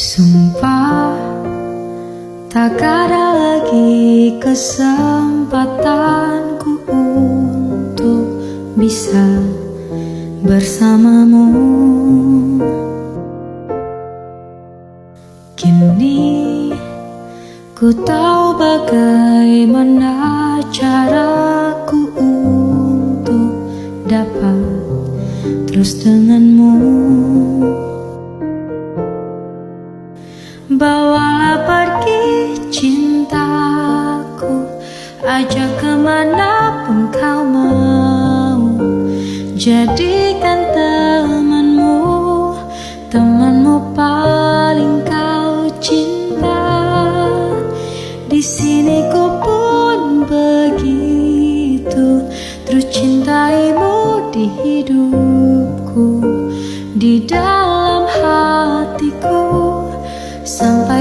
Sumpah tak ada lagi kesempatanku untuk bisa bersamamu. Kini ku tahu bagaimana caraku untuk dapat terus denganmu. Bawalah pergi cintaku, ajak kemanapun kau mau. Jadikan temanmu paling kau cinta. Di sini ku pun begitu, terus cintaimu di hidupku, di dalam hatiku, sampai